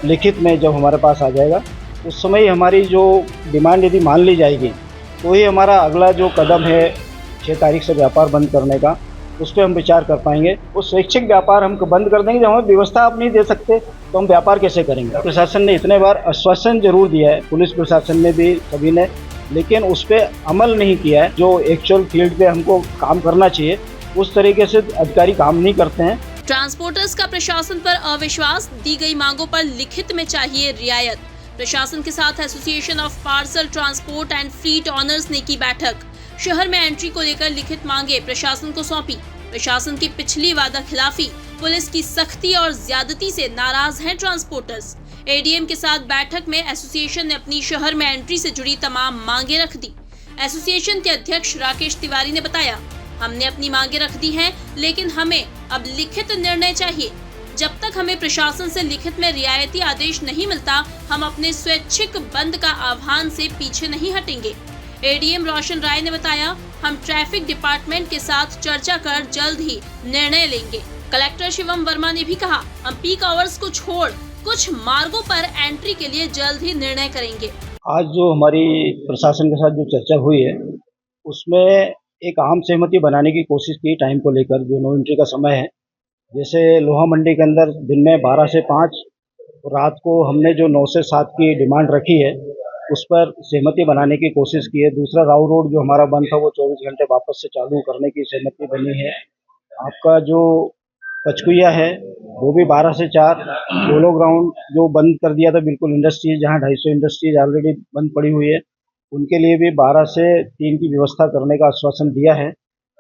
लिखित में जब हमारे पास आ जाएगा उस समय ही हमारी जो डिमांड यदि मान ली जाएगी तो ही हमारा अगला जो कदम है 6 तारीख से व्यापार बंद करने का, उस पर हम विचार कर पाएंगे। वो स्वैच्छिक व्यापार हम बंद कर देंगे। जब हमें व्यवस्था आप नहीं दे सकते तो हम व्यापार कैसे करेंगे। प्रशासन ने इतने बार आश्वासन जरूर दिया है, पुलिस प्रशासन ने भी, सभी ने, लेकिन उस पर अमल नहीं किया है। जो एक्चुअल फील्ड पे हमको काम करना चाहिए उस तरीके से अधिकारी काम नहीं करते हैं। ट्रांसपोर्टर्स का प्रशासन पर अविश्वास, दी गई मांगों पर लिखित में चाहिए रियायत। प्रशासन के साथ association of parcel transport and fleet honours ने की बैठक। शहर में एंट्री को लेकर लिखित मांगे प्रशासन को सौंपी। प्रशासन की पिछली वादा खिलाफी, पुलिस की सख्ती और ज्यादती से नाराज हैं ट्रांसपोर्टर्स। एडीएम के साथ बैठक में एसोसिएशन ने अपनी शहर में एंट्री से जुड़ी तमाम मांगे रख दी। एसोसिएशन के अध्यक्ष राकेश तिवारी ने बताया, हमने अपनी मांगे रख दी हैं, लेकिन हमें अब लिखित निर्णय चाहिए। जब तक हमें प्रशासन से लिखित में रियायती आदेश नहीं मिलता, हम अपने स्वैच्छिक बंद का आह्वान से पीछे नहीं हटेंगे। एडीएम रोशन राय ने बताया, हम ट्रैफिक डिपार्टमेंट के साथ चर्चा कर जल्द ही निर्णय लेंगे। कलेक्टर शिवम वर्मा ने भी कहा, हम पीक आवर्स को छोड़ कुछ मार्गों पर एंट्री के लिए जल्द ही निर्णय करेंगे। आज जो हमारी प्रशासन के साथ जो चर्चा हुई है उसमें एक आम सहमति बनाने की कोशिश की टाइम को लेकर। जो नो एंट्री का समय है, जैसे लोहा मंडी के अंदर दिन में 12 से 5, रात को हमने जो 9 से 7 की डिमांड रखी है उस पर सहमति बनाने की कोशिश की है। दूसरा राव रोड जो हमारा बंद था वो 24 घंटे वापस से चालू करने की सहमति बनी है। आपका जो पचकुया है वो भी 12 से 4, पोलो ग्राउंड जो बंद कर दिया था बिल्कुल इंडस्ट्रीज, जहाँ 250 इंडस्ट्रीज ऑलरेडी बंद पड़ी हुई है, उनके लिए भी 12 से 3 की व्यवस्था करने का आश्वासन दिया है।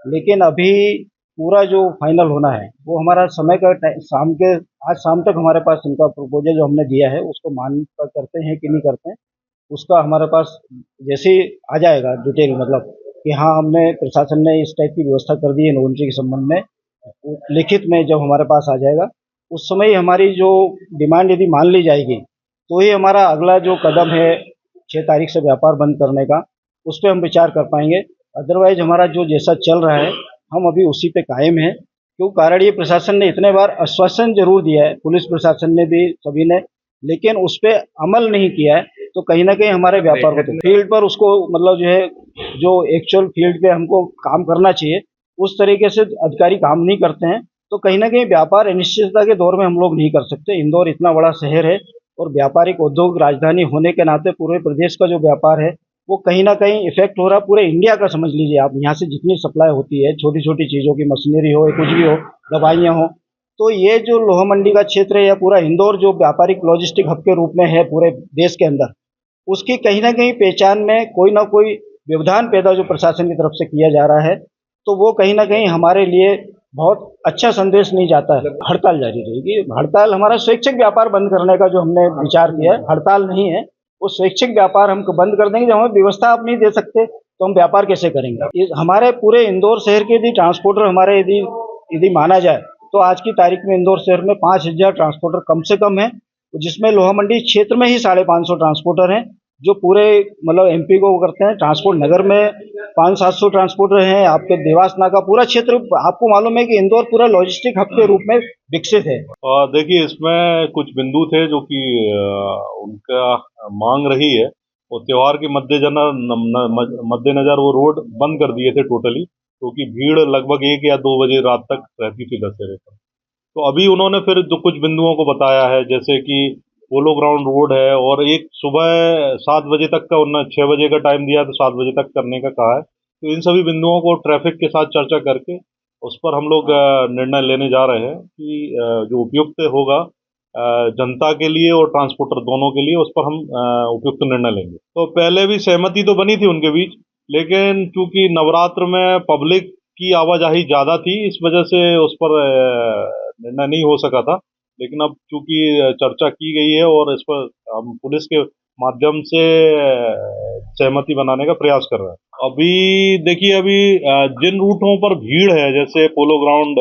लेकिन अभी पूरा जो फाइनल होना है वो हमारा समय का आज शाम तक हमारे पास इनका प्रपोजल जो हमने दिया है उसको मान करते हैं कि नहीं करते हैं, उसका हमारे पास जैसे ही आ जाएगा डिटेल, मतलब कि हाँ हमने प्रशासन ने इस टाइप की व्यवस्था कर दी है नो एंट्री के संबंध में, लिखित में जब हमारे पास आ जाएगा उस समय ही हमारी जो डिमांड यदि मान ली जाएगी तो ही हमारा अगला जो कदम है 6 तारीख से व्यापार बंद करने का, उस पर हम विचार कर पाएंगे। अदरवाइज हमारा जो जैसा चल रहा है हम अभी उसी पे कायम है। क्यों कारण ये प्रशासन ने इतने बार आश्वासन जरूर दिया है, पुलिस प्रशासन ने भी, सभी ने, लेकिन उस पर अमल नहीं किया है। तो कहीं ना कहीं हमारे व्यापार को फील्ड पर उसको मतलब जो है जो एक्चुअल फील्ड पे हमको काम करना चाहिए उस तरीके से अधिकारी काम नहीं करते हैं। तो कहीं ना कहीं व्यापार अनिश्चितता के दौर में हम लोग नहीं कर सकते। इंदौर इतना बड़ा शहर है और व्यापारिक उद्योग राजधानी होने के नाते पूरे प्रदेश का जो व्यापार है वो कहीं ना कहीं इफेक्ट हो रहा है। पूरे इंडिया का समझ लीजिए आप, यहाँ से जितनी सप्लाई होती है छोटी छोटी चीज़ों की, मशीनरी हो या कुछ भी हो, दवाइयाँ हो, तो ये जो लोहा मंडी का क्षेत्र है या पूरा इंदौर जो व्यापारिक लॉजिस्टिक हब के रूप में है पूरे देश के अंदर, उसकी कहीं ना कहीं पहचान में कोई ना कोई व्यवधान पैदा जो प्रशासन की तरफ से किया जा रहा है, तो वो कहीं ना कहीं हमारे लिए बहुत अच्छा संदेश नहीं जाता है। हड़ताल जारी रहेगी। हड़ताल हमारा स्वैच्छिक व्यापार बंद करने का जो हमने विचार किया है, हड़ताल नहीं है, वो स्वैच्छिक व्यापार हम बंद कर देंगे। जब हमें व्यवस्था आप नहीं दे सकते तो हम व्यापार कैसे करेंगे। हमारे पूरे इंदौर शहर के यदि ट्रांसपोर्टर हमारे यदि माना जाए तो आज की तारीख में इंदौर शहर में 5000 ट्रांसपोर्टर कम से कम है, जिसमें लोहा मंडी क्षेत्र में ही 550 ट्रांसपोर्टर हैं जो पूरे मतलब एमपी को करते हैं। ट्रांसपोर्ट नगर में 500-700 ट्रांसपोर्टर हैं। आपके देवास नाका पूरा क्षेत्र, आपको मालूम है कि इंदौर पूरा लॉजिस्टिक हब के रूप में विकसित है। देखिए, इसमें कुछ बिंदु थे जो कि उनका मांग रही है, और त्योहार के मद्देनजर वो रोड बंद कर दिए थे टोटली, क्योंकि भीड़ लगभग 1 या 2 बजे रात तक रहती थी दशहरे पर। तो अभी उन्होंने फिर जो कुछ बिंदुओं को बताया है, जैसे कि पोलो ग्राउंड रोड है, और एक सुबह 7 बजे तक का, उन्होंने 6 बजे का टाइम दिया तो 7 बजे तक करने का कहा है। तो इन सभी बिंदुओं को ट्रैफिक के साथ चर्चा करके उस पर हम लोग निर्णय लेने जा रहे हैं कि जो उपयुक्त होगा जनता के लिए और ट्रांसपोर्टर दोनों के लिए, उस पर हम उपयुक्त निर्णय लेंगे। तो पहले भी सहमति तो बनी थी उनके बीच, लेकिन चूंकि नवरात्र में पब्लिक की आवाजाही ज़्यादा थी, इस वजह से उस पर निर्णय नहीं हो सका था। लेकिन अब चूंकि चर्चा की गई है और इस पर हम पुलिस के माध्यम से सहमति बनाने का प्रयास कर रहे हैं। अभी देखिए, अभी जिन रूटों पर भीड़ है जैसे पोलो ग्राउंड,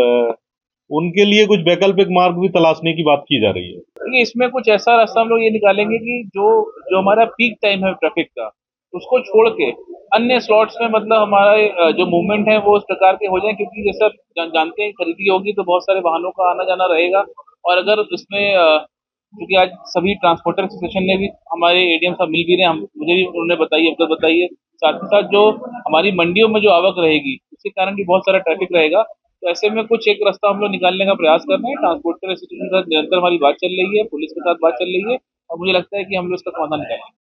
उनके लिए कुछ वैकल्पिक मार्ग भी तलाशने की बात की जा रही है। देखिए, इसमें कुछ ऐसा रास्ता हम लोग ये निकालेंगे कि जो हमारा पीक टाइम है ट्रैफिक का, उसको छोड़ के अन्य स्लॉट्स में मतलब हमारा जो मूवमेंट है वो उस प्रकार के हो जाए, क्योंकि जैसे आप जानते हैं खरीदी होगी तो बहुत सारे वाहनों का आना जाना रहेगा, और अगर उसमें क्योंकि आज सभी ट्रांसपोर्टर एसोसिएशन ने भी हमारे एडीएम साहब मिल भी रहे हैं, मुझे भी उन्होंने बताई अवगत बताई है। साथ ही साथ जो हमारी मंडियों में जो आवक रहेगी उसके कारण भी बहुत सारा ट्रैफिक रहेगा। तो ऐसे में कुछ एक रास्ता हम लोग निकालने का प्रयास कर रहे हैं। ट्रांसपोर्टर एसोसिएशन के साथ निरंतर हमारी बात चल रही है, पुलिस के साथ बात चल रही है और मुझे लगता है कि हम लोग इसका समाधान निकालेंगे।